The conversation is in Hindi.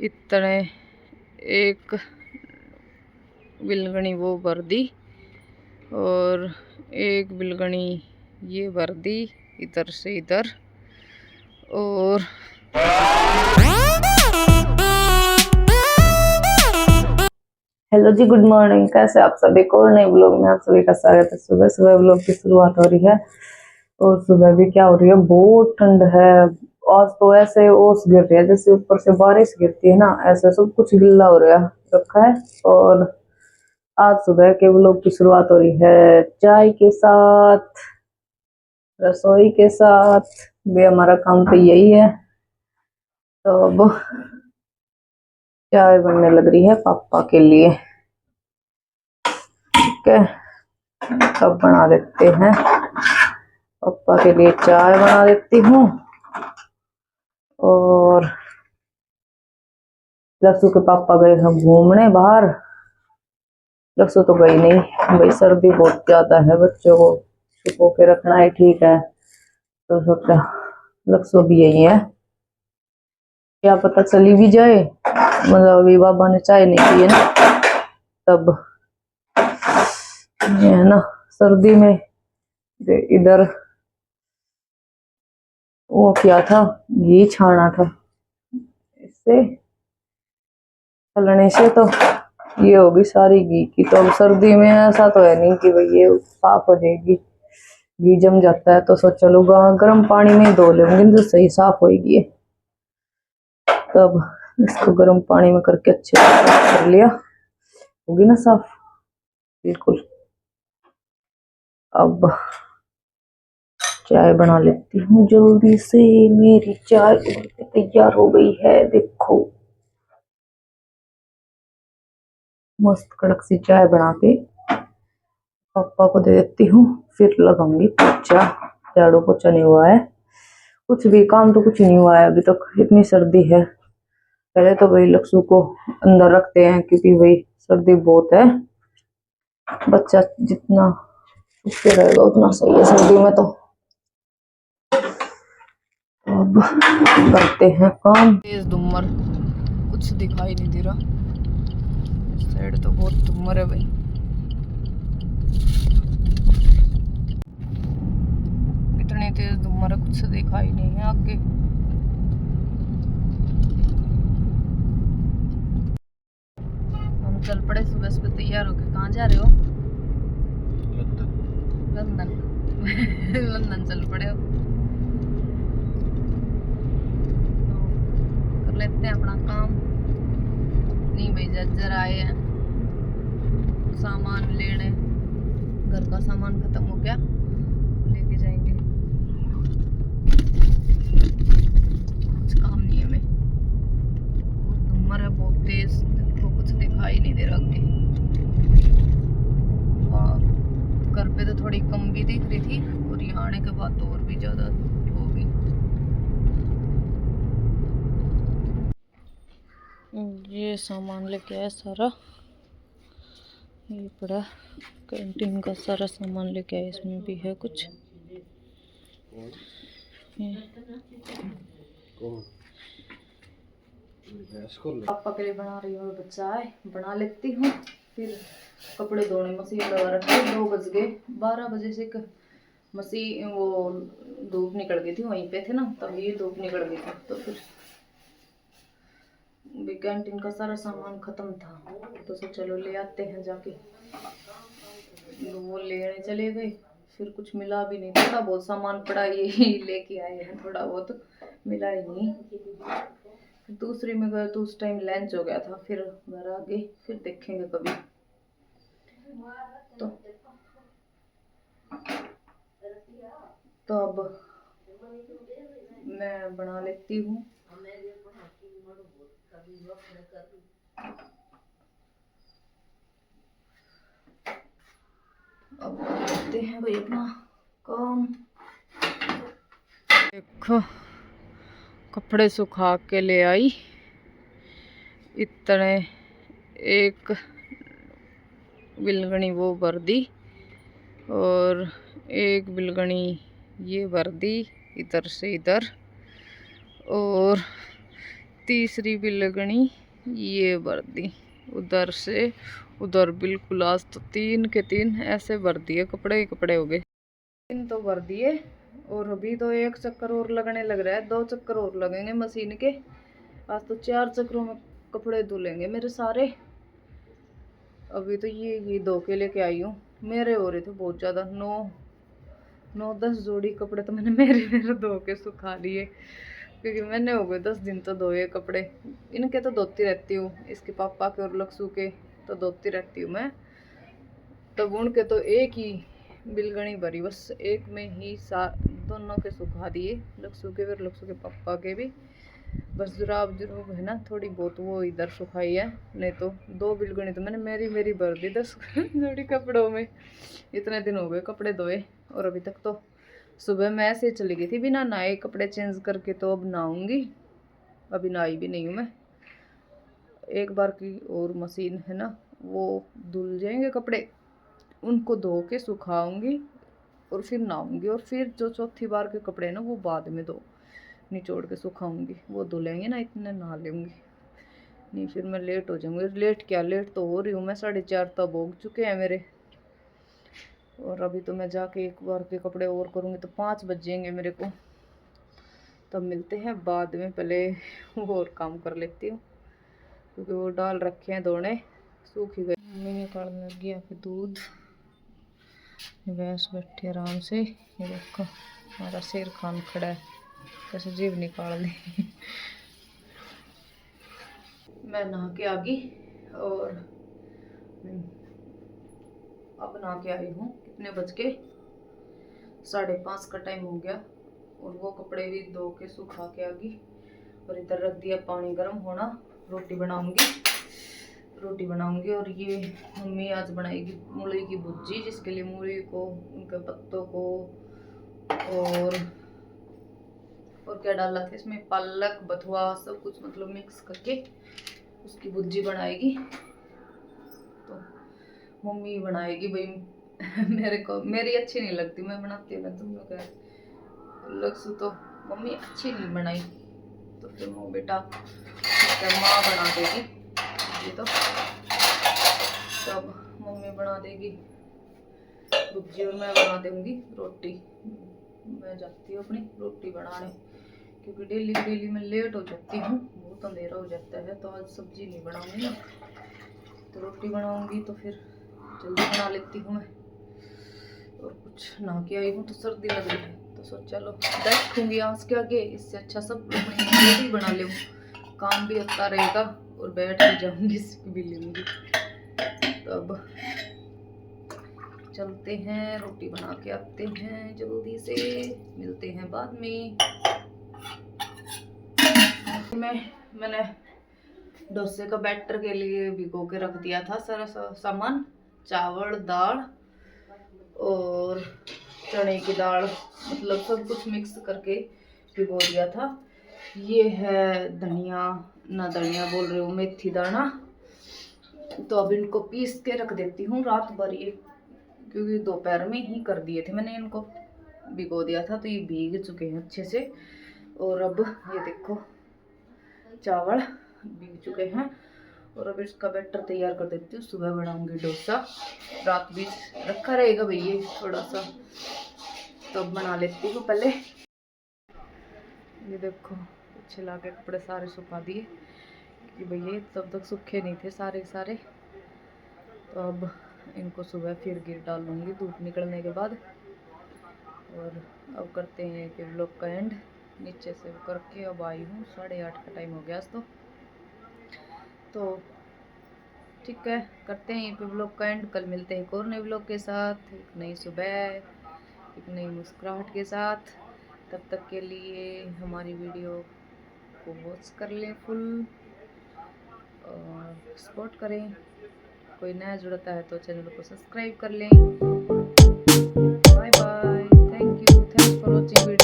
इतने एक बिलगनी वो भर दी और एक बिलगनी ये भर दी इधर से इधर। और हेलो जी, गुड मॉर्निंग। कैसे आप सभी को नए ब्लॉग में आप सभी का स्वागत है। सुबह सुबह ब्लॉग की शुरुआत हो रही है और सुबह भी क्या हो रही है, बहुत ठंड है। आज तो ऐसे ओस गिर रही है जैसे ऊपर से बारिश गिरती है ना, ऐसे सब कुछ गिल्ला हो रहा रखा है। और आज सुबह के ब्लॉग की शुरुआत हो रही है चाय के साथ, रसोई के साथ भी। हमारा काम तो यही है। तो अब चाय बनने लग रही है पापा के लिए। ठीक है, अब बना देते हैं पापा के लिए चाय बना देती हूँ। और लक्ष्य के पापा गए हम घूमने बाहर। लक्ष्य तो गई नहीं, भाई सर्दी बहुत ज्यादा है, बच्चों को छुपो के रखना है, ठीक है। तो सोचा लक्ष्य भी यही है, क्या पता चली भी जाए। मतलब अभी बाबा ने चाय नहीं पी है ना, तब ये है ना सर्दी में। इधर वो क्या था, घी छाना था, इससे चलने से तो ये होगी सारी घी की। तो अब सर्दी में ऐसा तो है नहीं कि भाई ये साफ हो जाएगी, घी जम जाता है। तो सोच चलो गर्म पानी में धो लेंगे तो सही साफ होगी। तब इसको गर्म पानी में करके अच्छे से साफ कर लिया, होगी ना साफ बिल्कुल। अब चाय बना लेती हूँ जल्दी से। मेरी चाय तैयार हो गई है, देखो मस्त कड़क सी चाय बना के पापा को दे देती हूँ। फिर लगाऊंगी पोछा। झाड़ू पोछा नहीं हुआ है, कुछ भी काम तो कुछ नहीं हुआ है अभी तक, इतनी सर्दी है। पहले तो भाई लक्ष्य को अंदर रखते हैं क्योंकि भाई सर्दी बहुत है। बच्चा जितना उसके रहेगा उतना सही है सर्दी में। तो अब करते हैं काम। तेज धुम्मर, कुछ दिखाई नहीं दे रहा। इस साइड तो बहुत धुम्मर है भाई। इतनी तेज धुम्मर है, कुछ दिखाई नहीं है आगे। हम चल पड़े सुबह सुबह तैयार होके। कहाँ जा रहे हो? लंदन। लंदन चल पड़े हो। तो कर लेते हैं अपना काम। नहीं भाई, जज्जर आए हैं सामान लेने, घर का सामान खत्म हो गया, लेके जाएंगे। कुछ काम नहीं है हमें, बहुत धुम्मर है, बहुत तेज, देखो कुछ दिखाई नहीं दे रहा आगे। घर पे तो थोड़ी कम भी दिख रही थी और यहाँ आने के बाद तो और भी ज्यादा हो गई। ये सामान लेके आया सारा, ये पड़ा कैंटीन का सारा सामान लेके आया। इसमें भी है कुछ। पापा के लिए बना रही हूँ चाय, बना लेती हूँ। फिर कपड़े धोने मशीन लगा रखी है। 2 बज गए, 12 बजे से मशीन वो धूप निकल गई थी, वहीं पे थे ना, तभी धूप निकल गई थी। तो फिर कैंटीन का सारा सामान खत्म था, तो चलो ले आते हैं जाके। वो लेने चले गए, फिर कुछ मिला भी नहीं। थोड़ा बहुत सामान पड़ा, ये लेके आए हैं, थोड़ा बहुत मिला ही नहीं। दूसरी में गए तो उस टाइम लंच हो गया था, फिर घर आ गए। फिर देखेंगे कभी। तो अब मैं बना लेती हूँ। अब करते हैं भाई अपना काम। देखो कपड़े सुखा के ले आई। इतने एक बिलगनी वो भर दी और एक बिलगनी ये भर दी इधर से इधर। और तीसरी भी लगनी ये भर दी, उधर से उधर बिल्कुल। आज तो 3 के 3 ऐसे भर दिए, कपड़े ही कपड़े हो गए। 3 तो भर दिए और अभी तो 1 चक्कर और लगने लग रहा है, 2 चक्कर और लगेंगे मशीन के। आज तो 4 चक्करों में कपड़े धुलेंगे मेरे सारे। अभी तो ये धो के लेके आई हूँ, मेरे हो रहे थे बहुत ज़्यादा, 9-10 जोड़ी कपड़े तो मैंने मेरे धो के सुखा लिए, क्योंकि मैंने हो गए 10 दिन तो धोए कपड़े। इनके तो धोती रहती हूँ, इसके पापा के और लक्सू के तो धोती रहती हूँ मैं। तब उनके तो एक ही बिलगनी भरी, बस एक में ही दोनों के सुखा दिए, लक्सू के और लक्सू के पापा के भी। बस जुराब है ना थोड़ी बहुत वो इधर सुखाई है, नहीं तो 2 बिलगनी तो मैंने मेरी भर दी 10 जोड़ी कपड़ों में। इतने दिन हो गए कपड़े धोए और अभी तक तो सुबह मैं ऐसे चली गई थी बिना नहाए, कपड़े चेंज करके। तो अब नहाऊंगी, अभी नहाई भी नहीं हूँ मैं। एक बार की और मशीन है ना, वो धुल जाएंगे कपड़े, उनको धो के सुखाऊंगी और फिर नहाऊंगी। और फिर जो चौथी बार के कपड़े हैं ना, वो बाद में निचोड़ के सुखाऊंगी, वो धुलेंगे ना, इतने नहा लूँगी। नहीं फिर मैं लेट हो जाऊंगी। लेट तो हो रही हूँ मैं, 4:30 तो भोग चुके हैं मेरे। और अभी तो मैं जाके एक बार के कपड़े और करूँगी तो 5 बज जाएंगे मेरे को। तब मिलते हैं बाद में, पहले वो और काम कर लेती हूँ, क्योंकि वो डाल रखे हैं धोने, सूख ही गए। मम्मी निकालने लग गया फिर दूध। भैंस बैठी आराम से, ये देखो हमारा शेर खान खड़ा है, कैसे जीभ निकाल दी। मैं नहा के आ गई और अब नहा के आई हूँ। कितने बज के 5:30 का टाइम हो गया। और वो कपड़े भी धो के सुखा के आ गई और इधर रख दिया पानी गर्म होना। रोटी बनाऊंगी और ये मम्मी आज बनाएगी मूली की भुजी, जिसके लिए मूली को, उनके पत्तों को और क्या डाला था इसमें, पालक बथुआ सब कुछ मतलब मिक्स करके उसकी भुजी बनाएगी। तो मम्मी बनाएगी भाई। मेरी अच्छी नहीं लगती, मैं बनाती हूँ ना, तुम लोग लक्ष्य तो मम्मी अच्छी नहीं बनाई, तो फिर वो बेटा माँ बना देगी ये तो। तब मम्मी बना देगी भुजी और मैं बना दूंगी रोटी। मैं जाती हूँ अपनी रोटी बनाने, क्योंकि डेली मैं लेट हो जाती हूँ, बहुत अंधेरा हो जाता है। तो आज सब्जी नहीं बनाऊंगी ना, तो रोटी बनाऊंगी तो फिर जल्दी बना लेती हूँ मैं। और कुछ नहा के आई हूँ तो सर्दी लग रही है, तो सोचा चलो बैठूंगी आज के आगे, इससे अच्छा सब रोटी बना लूँ, काम भी अच्छा रहेगा और बैठ भी जाऊंगी, सीख भी लूँगी। तो अब चलते हैं, रोटी बना के आते हैं, जल्दी से मिलते हैं बाद में। मैंने डोसे का बैटर के लिए भिगो के रख दिया था सारा सामान, चावल, दाल और चने की दाल, मतलब सब कुछ मिक्स करके भिगो दिया था। ये है धनिया, ना धनिया बोल रही हूँ, मेथी दाना। तो अब इनको पीस के रख देती हूँ रात भर, ये क्योंकि दोपहर में ही कर दिए थे मैंने, इनको भिगो दिया था, तो ये भीग चुके हैं अच्छे से। और अब ये देखो चावल भीग चुके हैं और अब इसका बैटर तैयार कर देती हूँ। सुबह बनाऊंगी डोसा, रात भी रखा रहेगा भैया थोड़ा सा, तो अब बना लेती हूँ पहले। ये देखो पीछे ला के कपड़े सारे सुखा दिए, कि भैया तब तक सूखे नहीं थे सारे। तो अब इनको सुबह फिर गिर डालूंगी धूप निकलने के बाद। और अब करते हैं कि व्लॉग का एंड, नीचे से करके अब आई हूँ, 8:30 का टाइम हो गया तो ठीक है, करते हैं यहीं पे व्लॉग का एंड। कल मिलते हैं एक और नए व्लॉग के साथ, एक नई सुबह, एक नई मुस्कुराहट के साथ। तब तक के लिए हमारी वीडियो को वॉच कर लें फुल और सपोर्ट करें। कोई नया जुड़ता है तो चैनल को सब्सक्राइब कर लें। Bye bye, thanks for watching video.